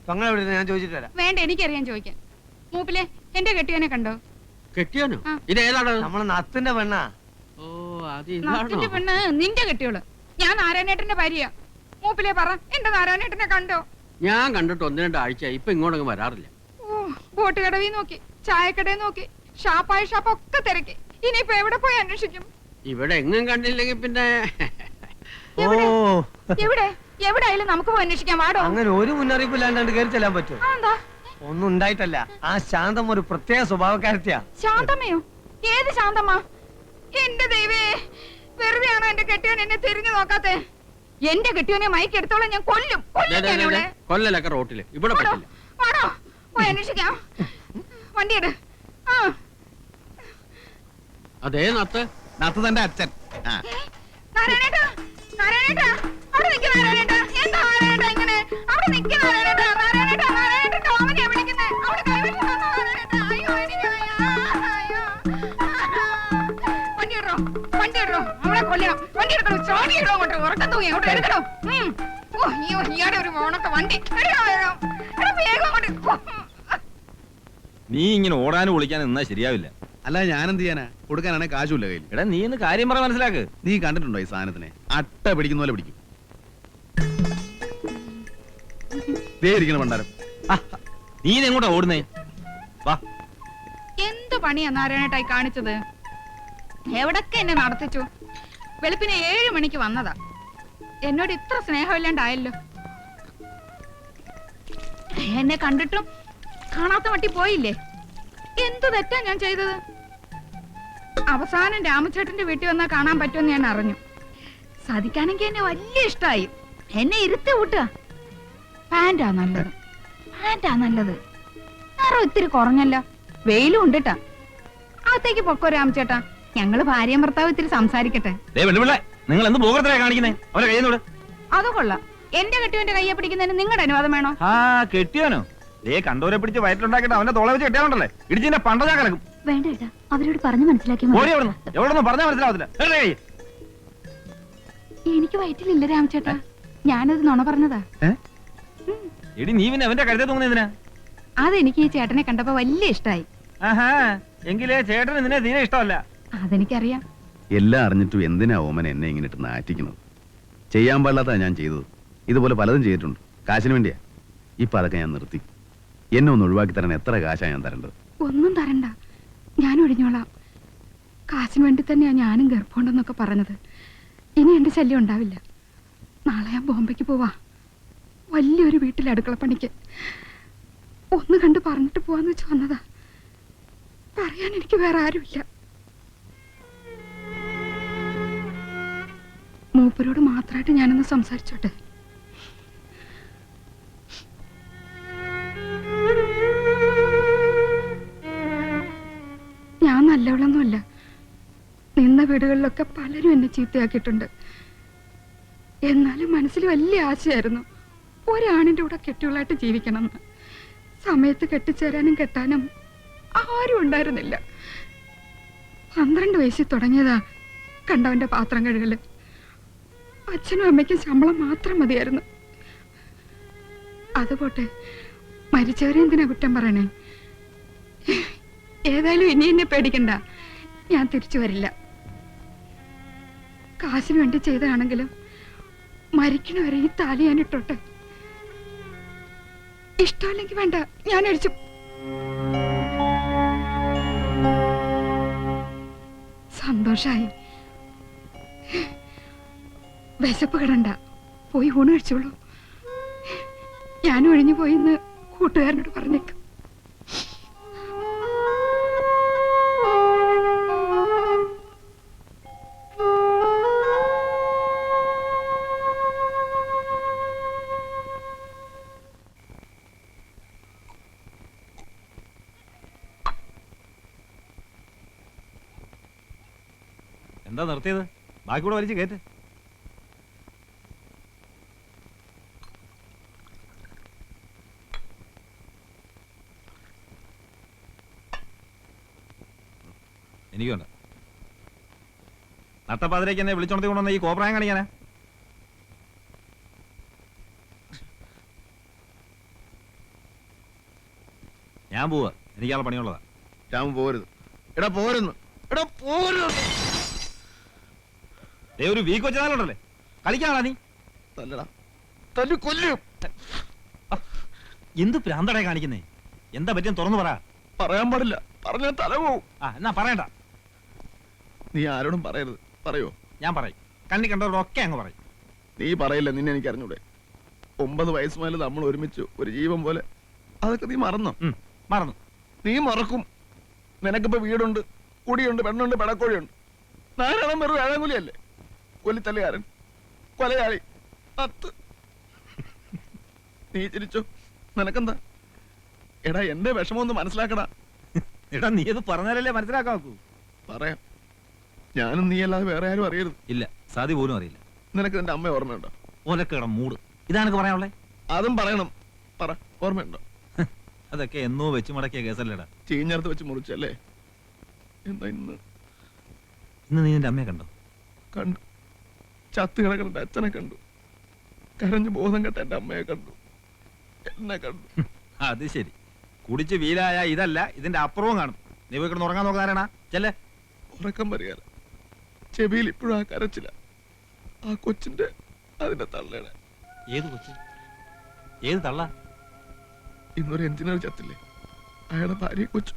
ഞാൻ ചോദിച്ചിട്ട് വരാം. വേണ്ട, എനിക്കറിയാൻ ചോദിക്കാൻ. മൂപ്പിലെ എന്റെ കെട്ടിയവനെ കണ്ടോ? കെട്ടിയാനോ? ഇത് ഏതാണ്? നമ്മളെ നത്തിന്റെ പെണ്ണാ. ഓ, അത് നത്തിന്റെ പെണ്ണ് നിന്റെ കെട്ടിയോള്. ഞാൻ നാരായണേട്ടന്റെ ഭാര്യയാ. മൂപ്പിലെ പറ, എന്റെ നാരായണേട്ടനെ കണ്ടോ? ഞാൻ കണ്ടിട്ട് 1-2 ആഴ്ച. ഇപ്പൊ ഇങ്ങോട്ടൊന്നും വരാറില്ല. ബോട്ട് കടവിൽ നോക്കി, ചായക്കടയിൽ നോക്കി, ഷാപ്പായ ഷാപ്പൊക്കെ തിരക്കി. ഇനിയിപ്പോ എവിടെ പോയി അന്വേഷിക്കും? ഇവിടെ എങ്ങും കണ്ടില്ലെങ്കിൽ പിന്നെ എവിടെ എവിടെയായാലും നമുക്ക് പോയി അന്വേഷിക്കാൻ. വാടോ. അങ്ങനെ ഒരു മുന്നറിയിപ്പ് ഇല്ലാണ്ട് കയറി ചെല്ലാൻ പറ്റുമോ? ഒന്നും ഉണ്ടായിട്ടല്ല. ആ ശാന്തം ഒരു പ്രത്യേക സ്വഭാവക്കാരത്തിയാ. ശാന്തമ്മയോ? ഏത് ശാന്തമ്മ? എന്റെ ദൈവേ, വെറുതെയാണോ എന്റെ കെട്ടിയോൻ എന്നെ തിരിഞ്ഞു നോക്കാത്തെ? എന്റെ കെട്ടിയോനെ മയക്കെടുത്തോളം ഞാൻ കൊല്ലും. കൊല്ലലൊക്കെ റോട്ടില്. ഇവിടെ പറ്റില്ല. വാടോ, പോയി അന്വേഷിക്കാം. വണ്ടിയെട്. അതേ നത്ത്. നത്ത് തന്റെ അച്ഛൻ. നാരായണേട്ടാ, നാരായണേട്ടാ, അവിടെ നിൽക്ക് നാരായണേട്ടാ. എന്താ നാരായണേട്ടാ ഇങ്ങനെ? അവിടെ നിൽക്ക് നാരായണേട്ടാ. നാരായണേട്ടാ, നാരായണേട്ടാ, ഓമനയാ വിളിക്കുന്നേ. അവിടെ കൈവശം നാരായണേട്ടാ. അയ്യോ, എനിക്ക് അയ്യോ. വണ്ടി ഇടോ, വണ്ടി ഇടോ. നമ്മളെ കൊല്ലണം. വണ്ടി എടുക്കണോ? ചോടി ഇടോ അങ്ങോട്ട്. ഉറക്കം തൂങ്ങി അങ്ങോട്ട് എടുക്കണോ? അയ്യോ, ഇയാടെ ഒരു മോണത്തെ വണ്ടി. വേഗം അങ്ങോട്ട്. നീ ഇങ്ങനെ ഓടാനും വിളിക്കാനും നിന്നാ ശരിയാവില്ല. അല്ല, ഞാനെന്ത് ചെയ്യാനാ? കൊടുക്കാനാണെ കാശുമില്ല കയ്യിൽ. എടാ, നീ ഒന്ന് കാര്യം പറ, മനസ്സിലാക്ക്. നീ കണ്ടിട്ടുണ്ടോ ഈ സാധനത്തിനെ? അട്ട പിടിക്കുന്ന പോലെ പിടിക്കും. ദേ ഇരിക്കണം പണ്ടാരം. നീ എങ്ങോട്ടാ ഓടുന്നേ? വാ. എന്ത് പണിയാ നാരായണേട്ടായി കാണിച്ചത്? എവിടൊക്കെ എന്നെ നടത്തിച്ചു. വെളുപ്പിനെ 7 മണിക്ക് വന്നതാ. എന്നോട് ഇത്ര സ്നേഹമില്ലാണ്ടായല്ലോ. എന്നെ കണ്ടിട്ടും കാണാത്ത മട്ടി പോയില്ലേ? എന്ത് തെറ്റാ ഞാൻ ചെയ്തത്? അവസാനം രാമചേട്ടന്റെ വീട്ടിൽ വന്നാൽ കാണാൻ പറ്റുമെന്ന് ഞാൻ അറിഞ്ഞു. സാധിക്കാനെങ്കിൽ എന്നെ വലിയ ഇഷ്ടമായി. എന്നെ ഇരുത്തി വിട്ടുക. പാന്റാ നല്ലത്, പാന്റാ നല്ലത്. നിറം ഇത്തിരി കുറഞ്ഞല്ല. വെയിലും ഉണ്ടിട്ടാ. അകത്തേക്ക് പൊക്കോ രാമചേട്ടാ. ഞങ്ങള് ഭാര്യയും ഭർത്താവ് ഇത്തിരി സംസാരിക്കട്ടെ. നിങ്ങൾ എന്ത് പോകത്തിലാ കാണിക്കുന്നേ? അവരെ കയ്യിൽ അത് കൊള്ളാം. എന്റെ കെട്ടിയവന്റെ കയ്യെ പിടിക്കുന്നതിന് നിങ്ങളുടെ അനുവാദം വേണോ? കെട്ടിയാനോ? കണ്ടോരെ പിടിച്ച് വയറ്റിലുണ്ടാക്കിട്ട് അവന്റെ തോളെ വെച്ച് കെട്ടിയാലുണ്ടല്ലേ ഇടിച്ചിന്റെ പണ്ട ഞാൻ കലക്കും. വേണ്ട ഏട്ടാ, അവരോട് പറഞ്ഞു മനസ്സിലാക്കി. എവിടെയൊന്നും പറഞ്ഞാൽ മനസ്സിലാവത്തില്ല. എനിക്ക് വയറ്റിലില്ല രാമചേട്ടാ. ഞാനത് നുണ പറഞ്ഞതാ. എടി, നീ പിന്നെ അവന്റെ കരുതേ തോന്നുന്നതിനാ? അതെനിക്ക് ഈ ചേട്ടനെ കണ്ടപ്പോ വലിയ ഇഷ്ടായി. എങ്കിലേ ചേട്ടന് നിന്നെ തീരെ ഇഷ്ടമല്ല. അതെനിക്കറിയാം. എല്ലാം അറിഞ്ഞിട്ടും എന്തിനാ ഓമൻ എന്നെ ഇങ്ങനെ ഇട്ട് നാറ്റിക്കുന്നത്? ചെയ്യാൻ പാടില്ലാത്ത ഞാൻ ചെയ്തത്. ഇതുപോലെ പലതും ചെയ്തിട്ടുണ്ട്. കാശിന് വേണ്ടിയാ. ഇപ്പൊ അതൊക്കെ ഞാൻ നിർത്തി. എന്നെ ഒന്ന് ഒഴിവാക്കി തരാൻ എത്ര കാശാ ഞാൻ തരേണ്ടത്? ഒന്നും തരണ്ട, ഞാൻ ഒഴിഞ്ഞോളാം. കാശിന് വേണ്ടി തന്നെയാ ഞാനും ഗർഭമുണ്ടെന്നൊക്കെ പറഞ്ഞത്. ഇനി എന്റെ ശല്യം ഉണ്ടാവില്ല. നാളെ ഞാൻ ബോംബെക്ക് പോവാ. വലിയൊരു വീട്ടിൽ അടുക്കളപ്പണിക്ക്. ഒന്ന് കണ്ട് പറഞ്ഞിട്ട് പോവാന്ന് വെച്ച് വന്നതാ. പറയാൻ എനിക്ക് വേറെ ആരുമില്ല. മൂപ്പരോട് മാത്രമായിട്ട് ഞാനൊന്ന് സംസാരിച്ചോട്ടെ. ഞാൻ നല്ലവളൊന്നുമല്ല. നിന്ന വീടുകളിലൊക്കെ പലരും എന്നെ ചീത്തയാക്കിയിട്ടുണ്ട്. എന്നാലും മനസ്സിൽ വലിയ ആശയായിരുന്നു ഒരാണിന്റെ കൂടെ കെട്ടിയുള്ളായിട്ട് ജീവിക്കണമെന്ന്. സമയത്ത് കെട്ടിച്ചേരാനും കെട്ടാനും ആരും ഉണ്ടായിരുന്നില്ല. 12 വയസ്സിൽ തുടങ്ങിയതാ കണ്ടവന്റെ പാത്രം കഴുകല്. അച്ഛനും അമ്മയ്ക്കും ശമ്പളം മാത്രം മതിയായിരുന്നു. അതുപോട്ടെ, മരിച്ചവരെ എന്തിനാ കുറ്റം പറയണേ? ഏതായാലും ഇനി എന്നെ പേടിക്കണ്ട. ഞാൻ തിരിച്ചു വരില്ല. കാശിന് വേണ്ടി ചെയ്തതാണെങ്കിലും മരിക്കണവരെ ഈ താലി ഞാൻ ഇട്ടോട്ടെ. ഇഷ്ടമല്ലെങ്കിൽ വേണ്ട, ഞാൻ അടിച്ചു. സന്തോഷായി. വിശപ്പ് കിടണ്ട, പോയി ഊണ് കഴിച്ചോളൂ. ഞാൻ ഒഴിഞ്ഞു പോയിന്ന് കൂട്ടുകാരനോട് പറഞ്ഞേക്കും. എന്താ നിർത്തിയത്? ബാക്കി കൂടെ വലിച്ചു കയറ്റ്. എനിക്ക് വേണ്ട. നട്ടപ്പാതിരേക്ക് എന്നെ വിളിച്ചോണ്ടി കൊണ്ടുവന്ന ഈ കോപ്രായം കാണിക്കാനാ? ഞാൻ പോവാ, എനിക്കാളെ പണിയുള്ളതാ. രാമു പോരുത്. എടാ പോരുന്നു. എടാ പോരുന്നു. ദേ ഒരു വീക്ക് വെച്ചാലുണ്ടല്ലേ, കളിക്കാണാ നീ? തല്ലടാ, തല്ലു കൊല്ലും. എന്ത് പ്രാന്തടേ കാണിക്കുന്നേ? എന്താ പറ്റിയെന്ന് തുറന്നു പറ. പറയാൻ പാടില്ല, പറഞ്ഞാൽ തല പോവും. എന്നാ പറയണ്ട. നീ ആരോടും പറയരുത്. പറയോ? ഞാൻ പറയും, കണ്ണി കണ്ടവരോടൊക്കെ അങ്ങ് പറയും. നീ പറയില്ല, നിന്നെ എനിക്ക് അറിഞ്ഞൂടെ. 9 വയസ്സ് മുതൽ നമ്മൾ ഒരുമിച്ച് ഒരു ജീവൻ പോലെ. അതൊക്കെ നീ മറന്നോ? മറന്നു. നീ മറക്കും. നിനക്കിപ്പോ വീടുണ്ട്, കുടിയുണ്ട്, പെണ്ണുണ്ട്, പെടക്കോഴിയുണ്ട്. നാരായണം വെറും ഏഴാങ്കുലിയല്ലേ? കൊല്ലിത്തല്ലുകാരൻ, കൊലയാളി, അത്ത്. നീ ചിരിച്ചോ? നിനക്കെന്താ? എടാ എന്റെ വിഷമം ഒന്ന് മനസ്സിലാക്കടാ. എടാ നീ അത് പറഞ്ഞാലല്ലേ മനസ്സിലാക്കാക്കൂ. പറയാം. ഞാനും നീ അല്ലാതെ വേറെ ആരും അറിയരുത്. ഇല്ല, സാധി പോലും അറിയില്ല. നിനക്ക് നിന്റെ അമ്മ ഓർമ്മയുണ്ടോ? ഓലക്കട മൂട്. ഇതാണ് പറയാനുള്ളേ. അതും പറയണം. പറ, ഓർമ്മയുണ്ടോ? അതൊക്കെ എന്നോ വെച്ച് മടക്കിയ കേസല്ലേടാ. ചീഞ്ഞടുത്ത് വെച്ച് മുറിച്ചല്ലേ? എന്താ ഇന്ന്? ഇന്ന് നീ നിന്റെ അമ്മയെ കണ്ടോ? കണ്ടു. ചത്ത് കിടക്കുന്ന എന്റെ അച്ഛനെ കണ്ടു. കരഞ്ഞു ബോധം കെട്ട എന്റെ അമ്മയെ കണ്ടു. എന്നെ കണ്ടു. അത് ശരി. കുടിച്ച് വീലായ ഇതല്ല, ഇതിന്റെ അപ്പുറവും കാണും. നീ പോയി കിടന്ന് ഉറങ്ങാൻ നോക്കാനാ? ചെല്ലേ. ഉറക്കം വരികയല്ല. ചെവിയിൽ ഇപ്പോഴും ആ കരച്ചില്ല. ആ കൊച്ചിന്റെ, അതിന്റെ തള്ളയുടെ. ഏത് കൊച്ച്? ഏത് തള്ള? ഇന്നൊരു എഞ്ചിനീയർ ചത്തില്ലേ, അയാളുടെ ഭാര്യ കൊച്ചു.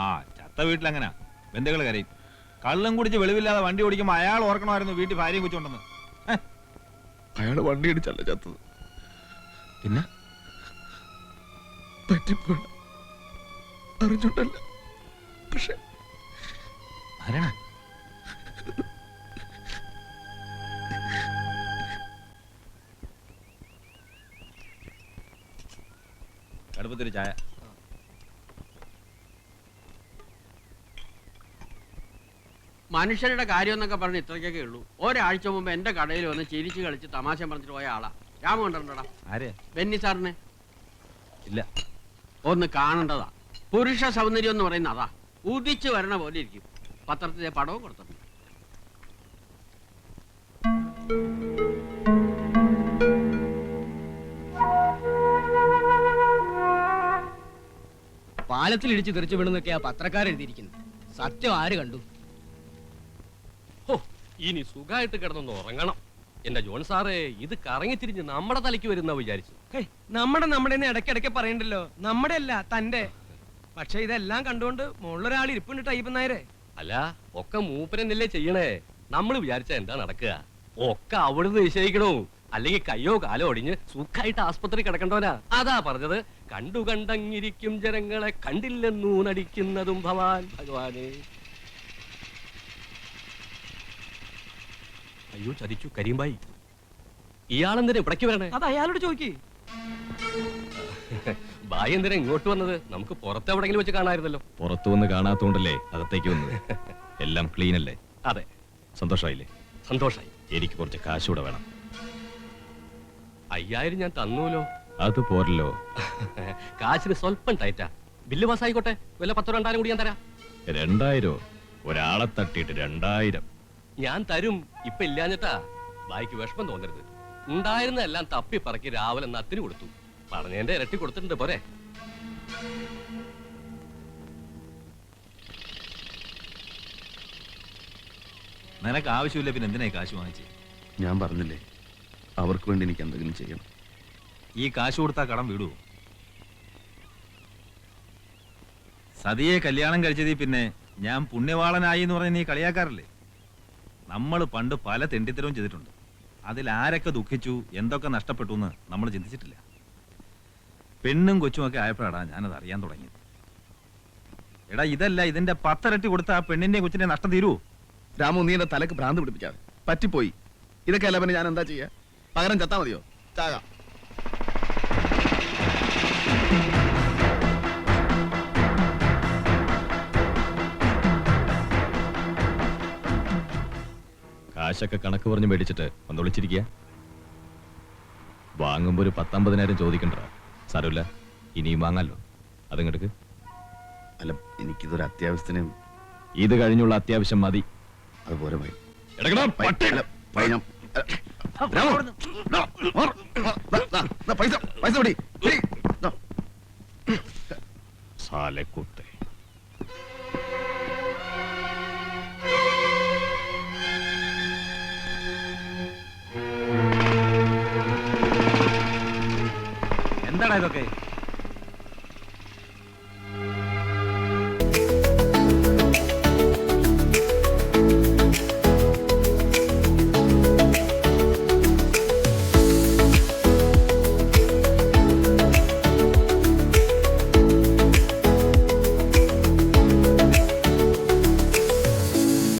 ആ ചത്ത വീട്ടിലങ്ങനാ, ബന്ധുക്കൾ കരയും. കള്ളം കുടിച്ച് വെളിവില്ലാതെ വണ്ടി ഓടിക്കുമ്പോ അയാൾ ഓർക്കണമായിരുന്നു വീട്ടിൽ ഭാര്യയും കൊച്ചുണ്ടെന്ന്. അയാള് വണ്ടി ഇടിച്ചല്ല ചത്തത്. പിന്നെ പറ്റിപ്പോയി. അറിഞ്ഞിട്ടല്ല. പക്ഷെ ആരാണ? കടുപ്പത്തൊരു ചായ. മനുഷ്യരുടെ കാര്യം എന്നൊക്കെ പറഞ്ഞ് ഇത്രയ്ക്കൊക്കെ ഉള്ളൂ. ഒരാഴ്ച മുമ്പ് എന്റെ കടയിൽ വന്ന് ചിരിച്ച് കളിച്ച് തമാശ പറഞ്ഞിട്ട് പോയ ആളാ. രാമു കണ്ടിട്ടുണ്ടോടാ? ആരെയാ? ബെന്നി സാറിനെ. ഇല്ല. ഒന്ന് കാണേണ്ടതാ. പുരുഷ സൗന്ദര്യം എന്ന് പറയുന്ന അതാ. ഉദിച്ചു വരണ പോലെ ഇരിക്കും. പത്രത്തിലെ പടവും കൊടുത്തിട്ടുണ്ട്. പാലത്തിൽ ഇടിച്ച് തെറിച്ചു വീണെന്നൊക്കെയാ പത്രക്കാരെഴുതിയിരിക്കുന്നത്. സത്യം ആര് കണ്ടു? ഇനി സുഖമായിട്ട് കിടന്നൊന്ന് ഉറങ്ങണം. എന്റെ ജോൺ സാറേ, ഇത് കറങ്ങി തിരിഞ്ഞ് നമ്മുടെ തലയ്ക്ക് വരുന്ന വിചാരിച്ചു. നമ്മുടെ ഇടയ്ക്കിടയ്ക്ക് പറയണ്ടല്ലോ. നമ്മുടെ അല്ല, തന്റെ. പക്ഷെ ഇതെല്ലാം കണ്ടുകൊണ്ട് മുകളിലൊരാൾ ഇരിപ്പുണ്ട് ടൈപ്പ് നായരെ. അല്ല, ഒക്കെ മൂപ്പരന്നല്ലേ ചെയ്യണേ. നമ്മൾ വിചാരിച്ച എന്താ നടക്കുക? ഒക്കെ അവിടുന്ന് നിശ്ചയിക്കണോ? അല്ലെങ്കിൽ കയ്യോ കാലോ ഒടിഞ്ഞ് സുഖമായിട്ട് ആസ്പത്രി കിടക്കണ്ടോനാ. അതാ പറഞ്ഞത്, കണ്ടു കണ്ടങ്ങിരിക്കും ജനങ്ങളെ കണ്ടില്ലെന്നൂ നടിക്കുന്നതും ഭവാൻ ഭഗവാനെ. അയ്യോ ചതിച്ചു കരീംബായി. ഇയാളെന്തിനാ ഇവിടേക്ക് വരണേ? അത് അയാളോട് ചോദിക്കേ. ബായി എന്തിനാ ഇങ്ങോട്ട് വന്നത്? നമുക്ക് പുറത്തെവിടെങ്കിലും വെച്ച് കാണാമായിരുന്നല്ലോ. പുറത്തു വന്ന് കാണാത്തോണ്ടല്ലേ അകത്തേക്ക് വന്നത്. എല്ലാം ക്ലീൻ അല്ലേ? അതെ. സന്തോഷമായില്ലേ? സന്തോഷായി. എനിക്ക് കുറച്ച് കാശൂടെ വേണം. 5000 ഞാൻ തന്നൂലോ. അത് പോരല്ലോ. കാശിന് സ്വല്പം ടൈറ്റാ. ബില്ല് പാസ്സായിക്കോട്ടെ. വല്ല 10-2000 കൂടി ഞാൻ തരാം. 2000? ഒരാളെ തട്ടിയിട്ട് 2000? ഞാൻ തരും. ഇപ്പൊ ഇല്ലാഞ്ഞിട്ടാ. ബായിക്ക് വിഷമം തോന്നരുത്. ഉണ്ടായിരുന്നെല്ലാം തപ്പി പറക്കി രാവിലെ നത്തിന് കൊടുത്തു. പറഞ്ഞതിന്റെ ഇരട്ടി കൊടുത്തിട്ടുണ്ട്. പോരെ? നിനക്ക് ആവശ്യമില്ല, പിന്നെ എന്തിനായി കാശ് വാങ്ങിച്ചേ? ഞാൻ പറഞ്ഞില്ലേ, അവർക്ക് വേണ്ടി എനിക്ക് എന്തെങ്കിലും ചെയ്യണം. ഈ കാശ് കൊടുത്താ കടം വിടുവോ? സതിയെ കല്യാണം കഴിച്ചതിൽ പിന്നെ ഞാൻ പുണ്യവാളനായി എന്ന് പറഞ്ഞ് നീ കളിയാക്കാറില്ലേ? നമ്മൾ പണ്ട് പല തെണ്ടിത്തരവും ചെയ്തിട്ടുണ്ട്. അതിൽ ആരൊക്കെ ദുഃഖിച്ചു, എന്തൊക്കെ നഷ്ടപ്പെട്ടു എന്ന് നമ്മൾ ചിന്തിച്ചിട്ടില്ല. പെണ്ണും കൊച്ചുമൊക്കെ ആയപ്പോഴാണ് ഞാനത് അറിയാൻ തുടങ്ങിയത്. എടാ ഇതല്ല, ഇതിന്റെ 10 ഇരട്ടി കൊടുത്ത ആ പെണ്ണിന്റെ കൊച്ചിന്റെ നഷ്ടം തീരുവോ? രാമു, നീ എന്റെ തലക്ക് ഭ്രാന്ത് പിടിപ്പിക്കാതെ. പറ്റിപ്പോയി. ഇതൊക്കെ അല്ല പിന്നെ ഞാൻ എന്താ ചെയ്യാ? പകരം ചത്താ മതിയോ? ചാകാം. കാശൊക്കെ കണക്ക് പറഞ്ഞ് മേടിച്ചിട്ട് ഒന്ന് വിളിച്ചിരിക്കുക. വാങ്ങുമ്പോ ഒരു 10-50,000 ചോദിക്കണ്ട. സാരമില്ല, ഇനിയും വാങ്ങാലോ. അതങ്ങെടുക്ക്. അല്ല, എനിക്കിതൊരു അത്യാവശ്യത്തിന്. ഇത് കഴിഞ്ഞുള്ള അത്യാവശ്യം മതി. അതുപോലെ പോയി. എടുക്കടാ, പട്ടി. പൈസ പൈസ കാലക്കുത്തെ. എന്താടാ ഇതൊക്കെ?